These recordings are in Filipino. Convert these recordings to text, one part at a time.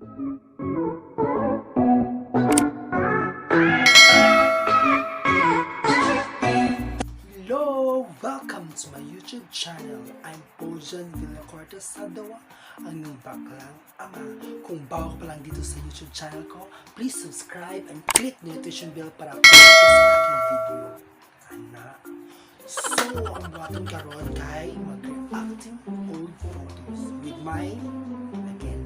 Hello! Welcome to my YouTube channel. I'm Bojan Villacorta SALDUA, ang inyong baklang ama. Kung bago ka pa lang dito sa YouTube channel ko, please subscribe and click the notification bell para update ka sa aking video. Anak. So, ang buhaton karon kay mag-reacting old photos with my again.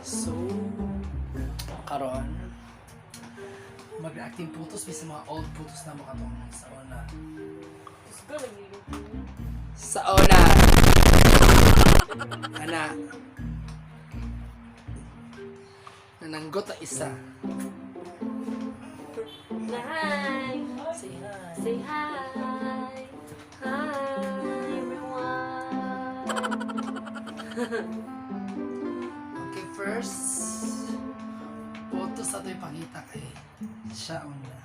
So, karon mag-reacting photos bisa mga old photos na makatong sa una. Sa una. Ana. Nananggot ang isa. Hi! Say hi. Say hi! Hi, everyone! Okay, first photos ato ipakita kay siya una.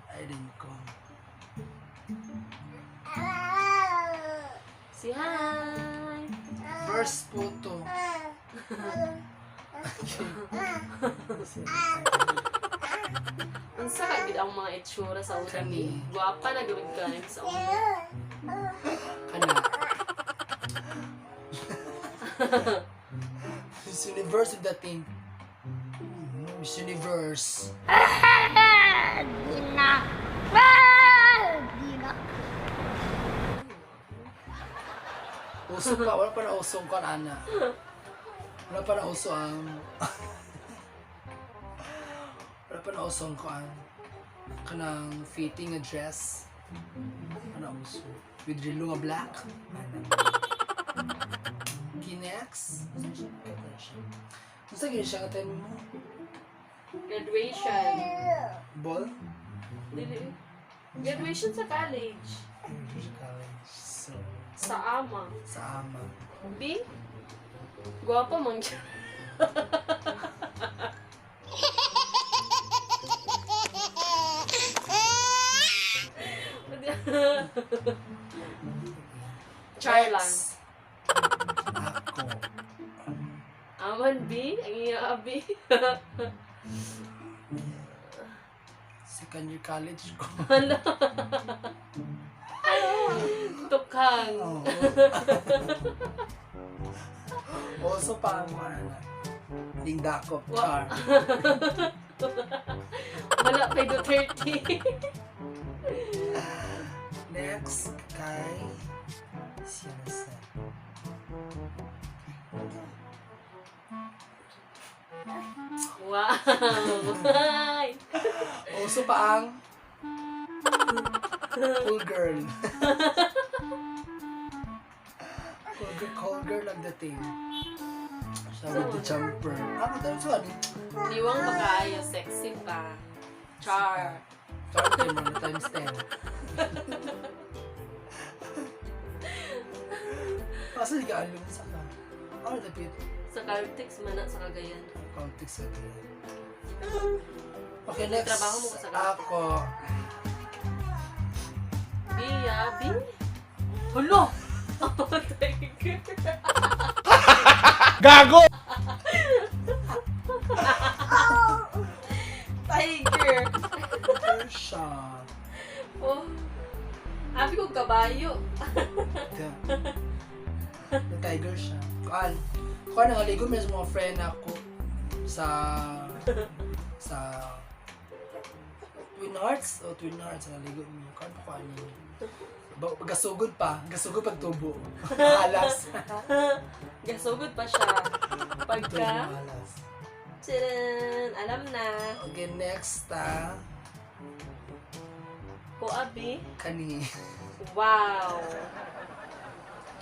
Ay din ko. Say hi! First photo. Unsa ka gid ang mga itsura sa una ni? Kani. Guwapa na gawin ka ni sa una. Kana. Miss Universe with that thing. Miss Universe. Uso pa, wala pa na uso ang ana. Wala pa na uso ang... wala pa na uso ang kanang fitting na dress. Ano uso? With relo nga black. Kinex. Ano sa siya ka tayo mo? Graduation. Ball? Dili. Graduation sa college. So, Sa ama. sa ama. B? Guwapa man siya. Char lang. Ako. Aman B? Ang iya B? Second year college ko. Hala. Tukang. Oo. Also pa ang mga anak. Ding dakop. Char. Wala kay Duterte. Next kay siya na sa Wow. Hi. also pa ang cool girl. Cool girl ang dating. Siya with the jumper. Ano tayo sa ano? Liwang makaayo. Sexy pa. Char. Char tayo mo na times 10. Kasi di ka alam sa ka. Ano dapit? Sa Caltex man sa Cagayan. Context sa kaya. Okay, next. Trabaho mo sa Ako. Bia. B? Hulo! Gago! Tiger. Siya. Oh. Abi ko kabayo. The tiger siya. Kuan nangaligo may sa mga friend ako sa Twin Hearts nangaligo mi. Kuan pa niyo. Gasugod pag tubo. Alas. Gasugod pa siya. Pagka, Alas. tcharan, alam na. Okay, next Ko abi. kani. Wow.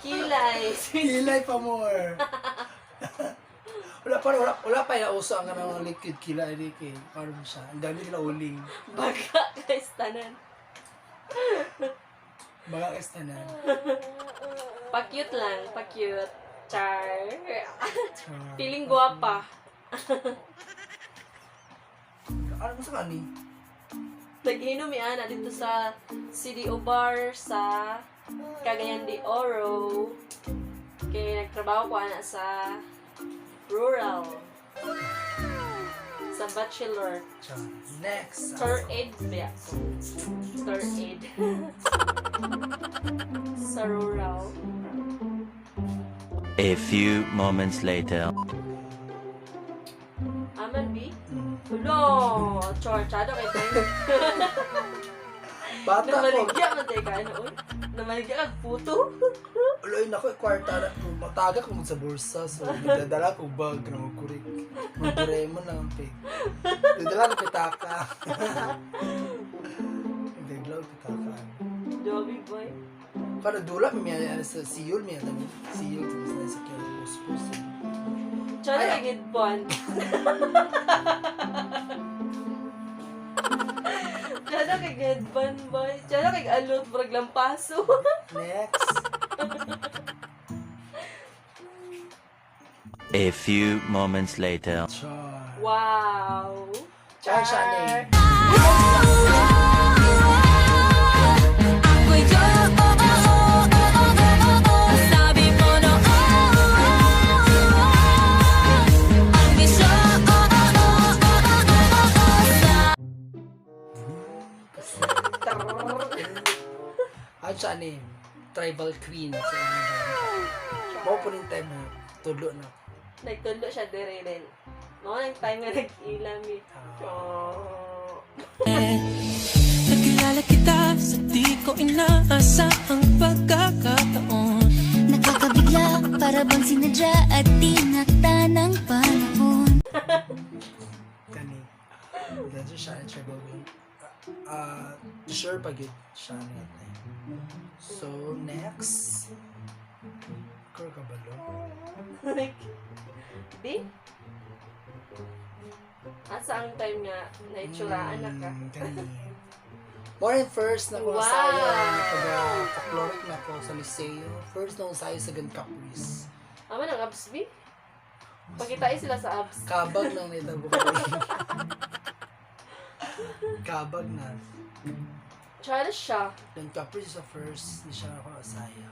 Kilay. Kilay pa more. wala pa nauso ang kanang liquid kilay di kay karon siya. Ang dami nila uling. Baga guys tanan. Baga estanan. Pa-cute lang, pa-cute. Char. Feeling guwapa. Ano mo sa kani? Nag-inom mi ana dito sa CDO bar sa Cagayan de Oro. Kaya nagtrabaho ko ana sa rural. Sa bachelor. Next. Third aid ba ako? Third aid. Sa rural. A few moments later. Aman, B? Hulo! Chorchado kay Teng. Bata ko. Namaligya man tayo ka, ano? Namaligya kag puto. Uloy na ko, kwarta na. Mataga ko sa bursa. So, nagdadala ko bag na magkurik. Magkuremon lang ang pig. Nagdadala ko pitaka. Nagdaglaw pitaka. Joby boy. Kada dula, may sa siyol, may siyol. Tapos na sa kaya puspos. Chora kay Gidbon. Chora kay Gidbon boy. Chora kay alot, brag lampaso. Next. A few moments later. Char. Wow. Char siya na eh. Ano siya na eh. Tribal queen. Mau po rin time na tulo na. Nagtulo siya dire rin. Mga nang time nga nag-ilam eh. Oh. Nakilala kita sa di ko inaasahang pagkakataon. Nakakabigla, para bang sinadya at tinakta ng panahon. Kani. Ganyan siya na tribal queen. Sure pag yun siya na yun. So, next. Kuro ka ba lo? Di? Asa ang time nga naitsuraan na ka? Kani. Morning first na ko Wow! nasaya. Pag-kakloric na ko sa Liceo. First na ko nasaya sa Gan Caprice. Aman ang abs, B? Pakitain sila sa abs. Kabag nang nitabo ko. Kabag na. Tsara siya. Gan Caprice sa first. Hindi siya ako nasaya.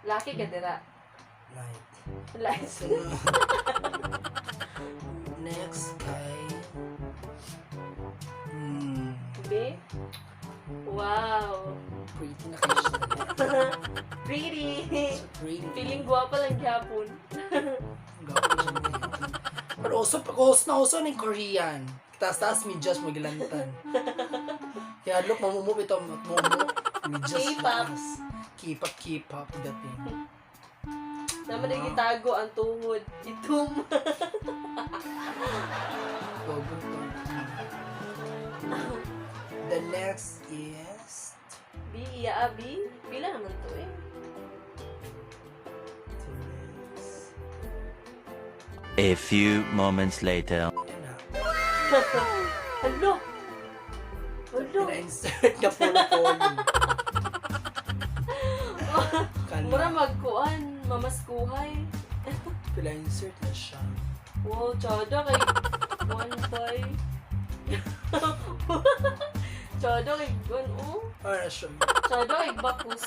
Laki ka dira. Right. Like, So, next kay... B? Wow. Pretty na kayo siya. Pretty. So, pretty. Feeling guwapa lang gyapon. Gawin siya ngayon. Pero uso na yung Korean. Taas-taas medyas magilantan. Kaya look, mamumove ito. Medyas K-pop. taas. K-pop dating. Naman nagitago ang tuhod. Itum. Gogo to. The next is... B, iya, B. Pila naman to eh. A few moments later. Yan na. Hello. Hello. Pina-insert na polo-polo. Mura magkuan. Mamaskuhay. Pina-insert na siya. Wow, tsada kay one boy. Tsada kay oh. Ano siya? Tsada kay bakus.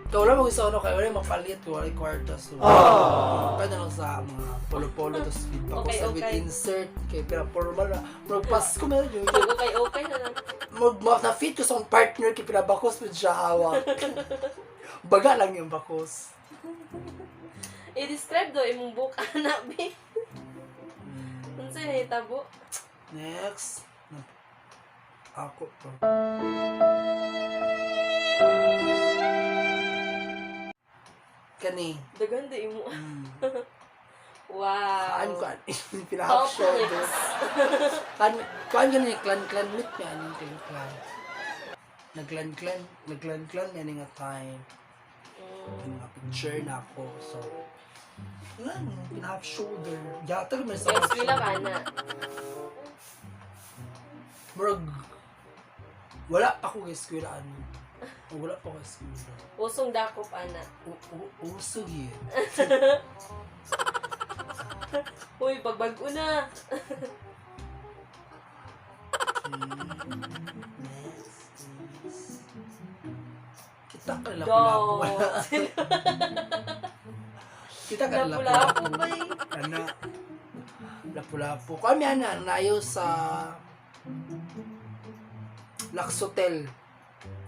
Ikaw lang mag-isa kayo. Wala mapalit. Wala yung kwarta. So, kaya na lang sa mga polo-polo. Tapos Okay, with okay. insert. Kaya pina-formal na. Mag-pass ko meron yun. Okay na lang. Na-fit ko sa akong partner. Kaya pinabakos mo siya hawak. Baga lang yung bakos. I-describe do imong book anak be. Unsa na hitabo? Next. Ako to. Kani. Dagan do imo. Mm. Wow. Kaan. Pinahap shoulder. Kaan gani clan meet niya. Anong clan. Naglan yan nga time. Mga picture na ako. So, yan. Pinahap shoulder. Yata may sa Yes, pila ka na. Murag. Wala pa ko kay eskwela ano. Wala pa ko kay eskwela. Usong dakop ana. Uso yun. Uy, pagbago na. Next is... Kita ka na Go! Kita ka na Lapu-lapu ba eh? Ana. Lapu-lapu. Kami ana, nayo sa... Laksotel.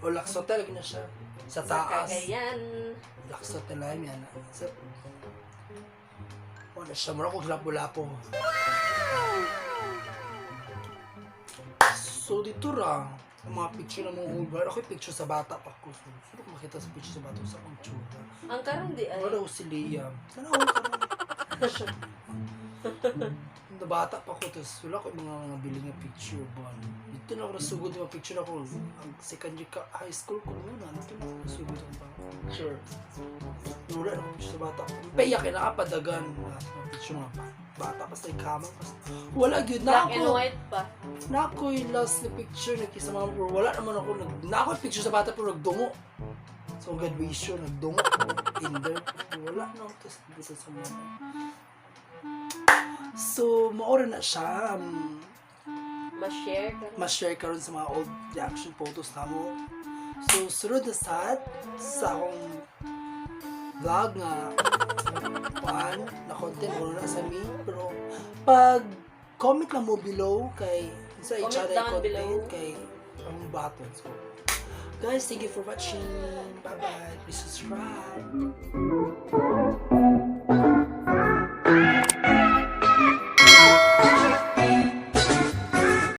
O Laksotel, gina siya. Sa Sa taas. Cagayan. Laksotel na yan. Sa... O, na siya. Mura kong lapu-lapu. So, dito ra. Ang mga picture ng mga old bar. Ako yung picture sa bata pa ko. So, sino ko makita sa picture sa bata sa akong tsura? Ang karon di ay. Wala ko si Liam. Sana ako karon. Na bata pa ko, tapos wala ko yung mga biling na picture ba. Dito na ako nasugod yung mga picture ako. Ang second year high school ko muna. Dito na ako nasugod yung mga picture. Wala na ako picture sa bata ko. Payak na kapadagan. Mga picture mga bata pa sa ikamang. Wala yun na Black and ako. white pa. Na ako yung last na picture na kisa mga pero wala naman ako. Na ako yung picture sa bata pero nagdungo. So graduation, nagdungo ako. In there. Wala na ako. Tapos dito sa mga. So, maura na siya. Ma-share ka. Ma-share ka rin sa mga old reaction photos na mo. So, sunod na sa akong vlog nga na content mo na sa me. Pero, pag comment lang mo below kay sa Comment i-channel down content below. kay ang button. So, guys, thank you for watching. Bye-bye. Please subscribe.